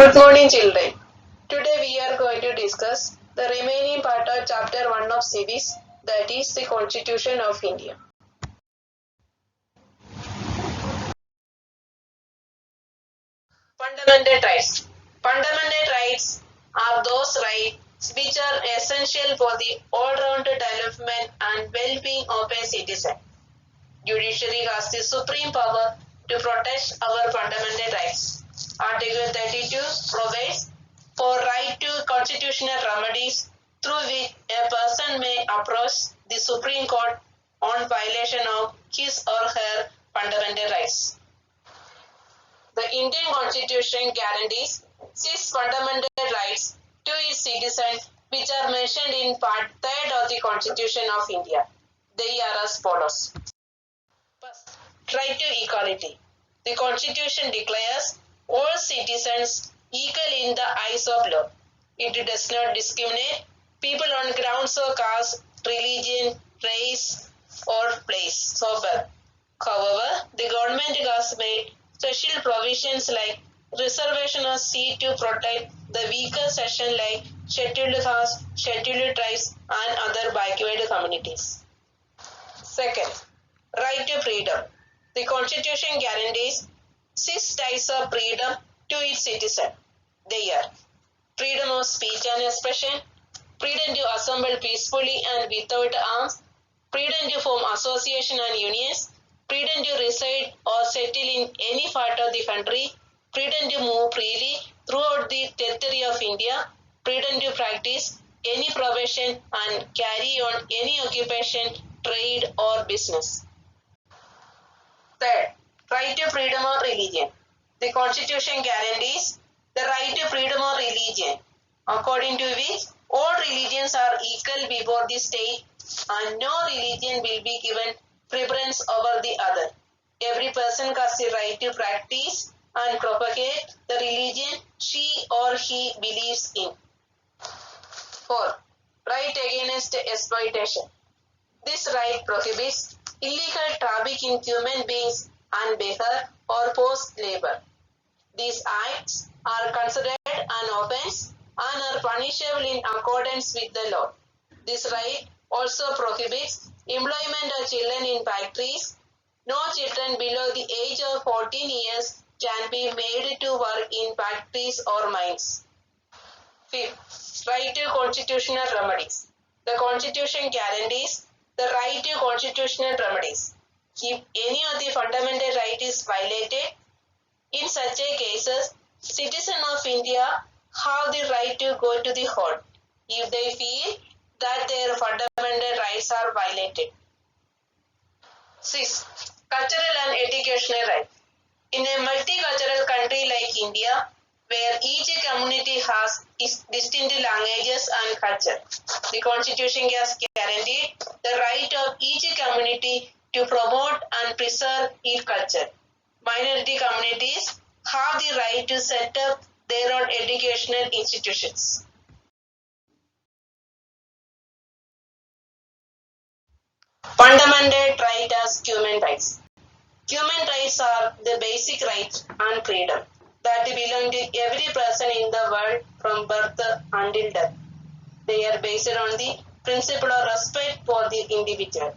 Good morning, children. Today we are going to discuss the remaining part of chapter 1 of series, that is the Constitution of India. Fundamental rights. Fundamental rights are those rights which are essential for the all-round development and well-being of a citizen. Judiciary has the supreme power to protect our fundamental rights. Article 32 provides for right to constitutional remedies through which a person may approach the Supreme Court on violation of his or her fundamental rights. The Indian Constitution guarantees 6 fundamental rights to its citizens, which are mentioned in Part 3 of the Constitution of India. They are as follows. First, right to equality. The Constitution declares all citizens equal in the eyes of law. It does not discriminate people on grounds of caste, religion, race, or place of birth. However, the government has made special provisions like reservation of seat to protect the weaker section like scheduled castes, scheduled tribes, and other backward communities. Second, right to freedom. The Constitution guarantees 6 types of freedom to its citizen. They are freedom of speech and expression, freedom to assemble peacefully and without arms, freedom to form association and unions, freedom to reside or settle in any part of the country, freedom to move freely throughout the territory of India, freedom to practice any profession and carry on any occupation, trade or business. Third, right to freedom of religion. The Constitution guarantees the right to freedom of religion, according to which all religions are equal before the state and no religion will be given preference over the other. Every person has the right to practice and propagate the religion she or he believes in. 4. Right against exploitation. This right prohibits illegal traffic in human beings and beggars or forced labor. These acts are considered an offense and are punishable in accordance with the law. This right also prohibits employment of children in factories. No children below the age of 14 years can be made to work in factories or mines. Fifth, right to constitutional remedies. The Constitution guarantees the right to constitutional remedies. If any of the fundamental right is violated, in such a cases, citizens of India have the right to go to the court if they feel that their fundamental rights are violated. 6. Cultural and educational right. In a multicultural country like India, where each community has its distinct languages and culture, the Constitution has guaranteed the right of each community to promote and preserve its culture. Minority communities have the right to set up their own educational institutions. Fundamental right as human rights. Human rights are the basic rights and freedom that belong to every person in the world from birth until death. They are based on the principle of respect for the individual.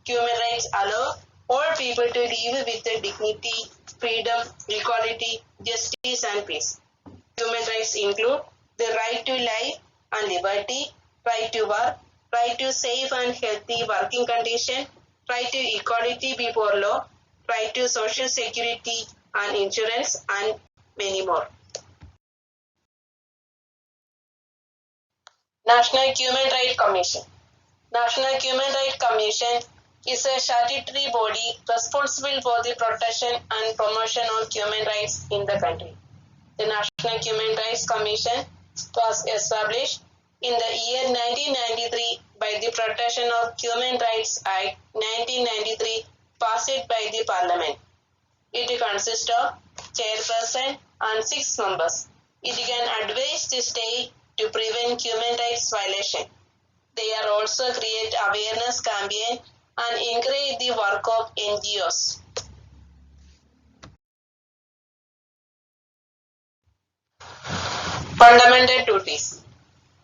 Human rights allow all people to live with dignity, freedom, equality, justice and peace. Human rights include the right to life and liberty, right to work, right to safe and healthy working conditions, right to equality before law, right to social security and insurance, and many more. National Human Rights Commission. National Human Rights Commission is a statutory body responsible for the protection and promotion of human rights in the country. The National Human Rights Commission was established in the year 1993 by the Protection of Human Rights Act 1993 passed by the Parliament. It consists of chairperson and 6 members. It can advise the state to prevent human rights violation. They are also create awareness campaign and encourage the work of NGOs. Fundamental duties.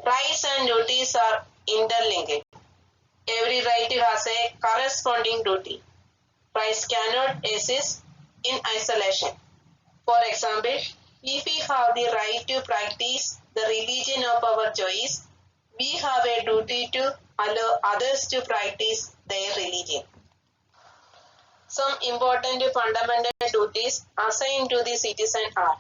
Rights and duties are interlinked. Every right has a corresponding duty. Rights cannot exist in isolation. For example, if we have the right to practice the religion of our choice, we have a duty to allow others to practice their religion. Some important fundamental duties assigned to the citizen are: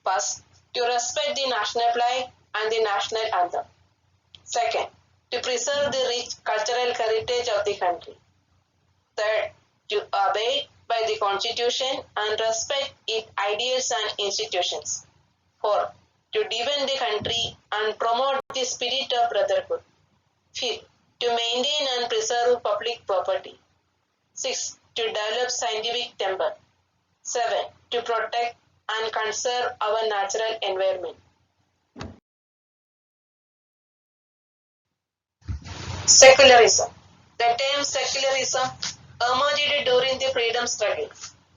first, to respect the national flag and the national anthem. Second, to preserve the rich cultural heritage of the country. Third, to abide by the constitution and respect its ideals and institutions. Fourth, to defend the country and promote the spirit of brotherhood. Fifth, to maintain and preserve public property. Sixth, to develop scientific temper. Seven, to protect and conserve our natural environment. Secularism. The term secularism emerged during the freedom struggle.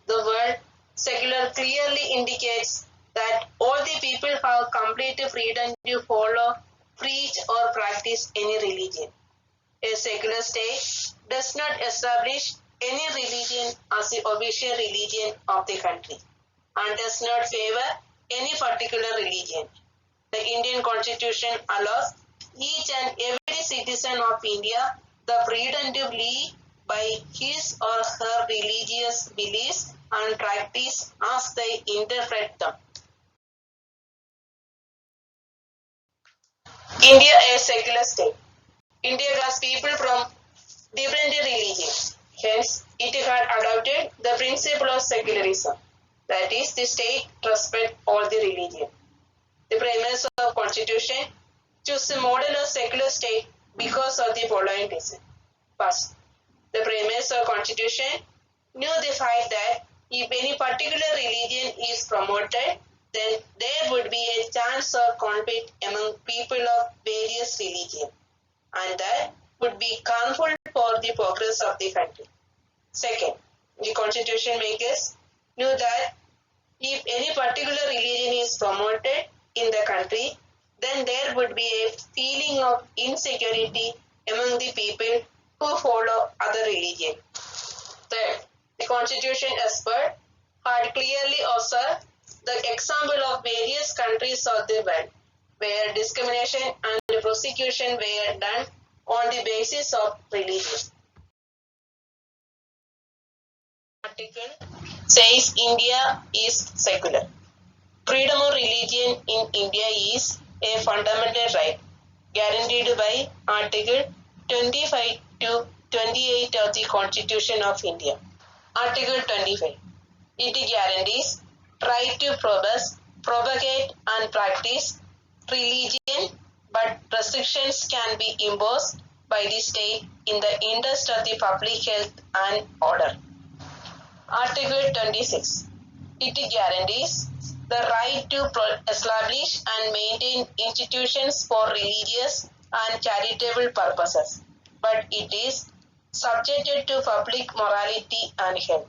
The word secular clearly indicates that all the people have complete freedom to follow, preach or practice any religion. A secular state does not establish any religion as the official religion of the country and does not favor any particular religion. The Indian Constitution allows each and every citizen of India the freedom to live by his or her religious beliefs and practice as they interpret them. India a secular state. India has people from different religions. Hence, it had adopted the principle of secularism. That is, the state respect all the religion. The premise of constitution choose the model of secular state because of the following reason. First, the premise of constitution knew the fact that if any particular religion is promoted, then there would be a chance of conflict among people of various religions, and that would be harmful for the progress of the country. Second, the constitution makers knew that if any particular religion is promoted in the country, then there would be a feeling of insecurity among the people who follow other religion. Third, the constitution expert had clearly observed the example of various countries of the world where discrimination and prosecution were done on the basis of religion. Article says India is secular. Freedom of religion in India is a fundamental right guaranteed by Article 25 to 28 of the Constitution of India. Article 25. It guarantees right to profess, propagate and practice religion, but restrictions can be imposed by the state in the interest of the public health and order. Article 26. It guarantees the right to establish and maintain institutions for religious and charitable purposes, but it is subjected to public morality and health.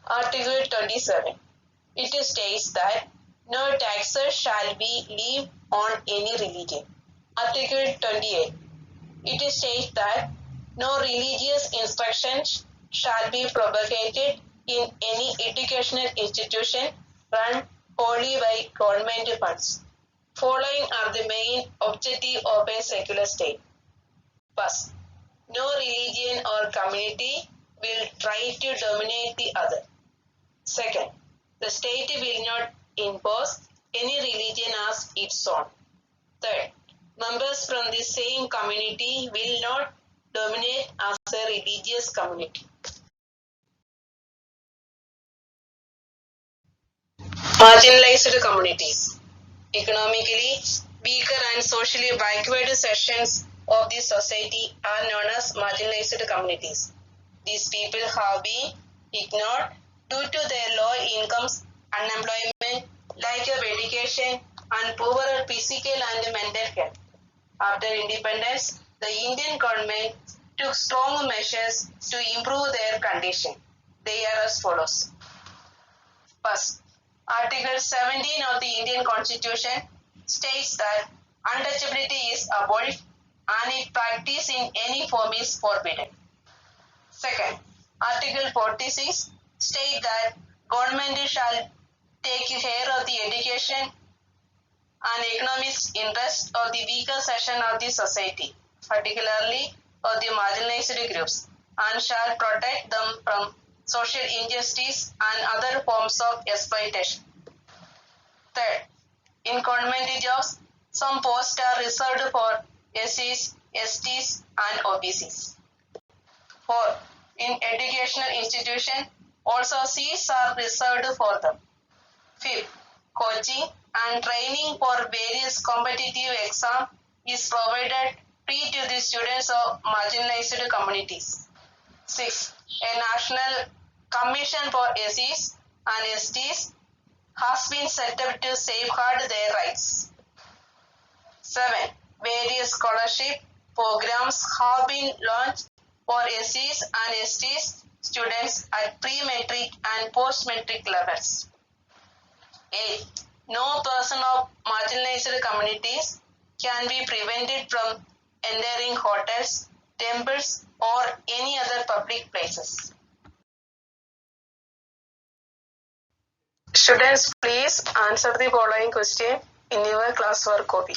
Article 27. It states that no taxes shall be levied on any religion. Article 28. It states that no religious instructions shall be propagated in any educational institution run wholly by government funds. Following are the main objectives of a secular state. First, no religion or community will try to dominate the other. Second, the state will not impose any religion as its own. Third, members from the same community will not dominate as a religious community. Marginalized communities. Economically weaker and socially backward sections of the society are known as marginalized communities. These people have been ignored due to their low incomes, unemployment, lack of education, and poor physical and mental health. After independence, the Indian government took strong measures to improve their condition. They are as follows. First, Article 17 of the Indian Constitution states that untouchability is abolished and its practice in any form is forbidden. Second, Article 46 states that government shall take care of the education and economic interest of the weaker section of the society, particularly of the marginalized groups, and shall protect them from social injustice and other forms of exploitation. Third, in government jobs, some posts are reserved for SCs, STs, and OBCs. Fourth, in educational institutions, also seats are reserved for them. Fifth, coaching and training for various competitive exams is provided free to the students of marginalized communities. Sixth, a national commission for SCs and STs has been set up to safeguard their rights. 7. Various scholarship programs have been launched for SCs and STs students at pre-metric and post-metric levels. 8. No person of marginalized communities can be prevented from entering hotels, temples, or any other public places. Students, please answer the following question in your classwork copy.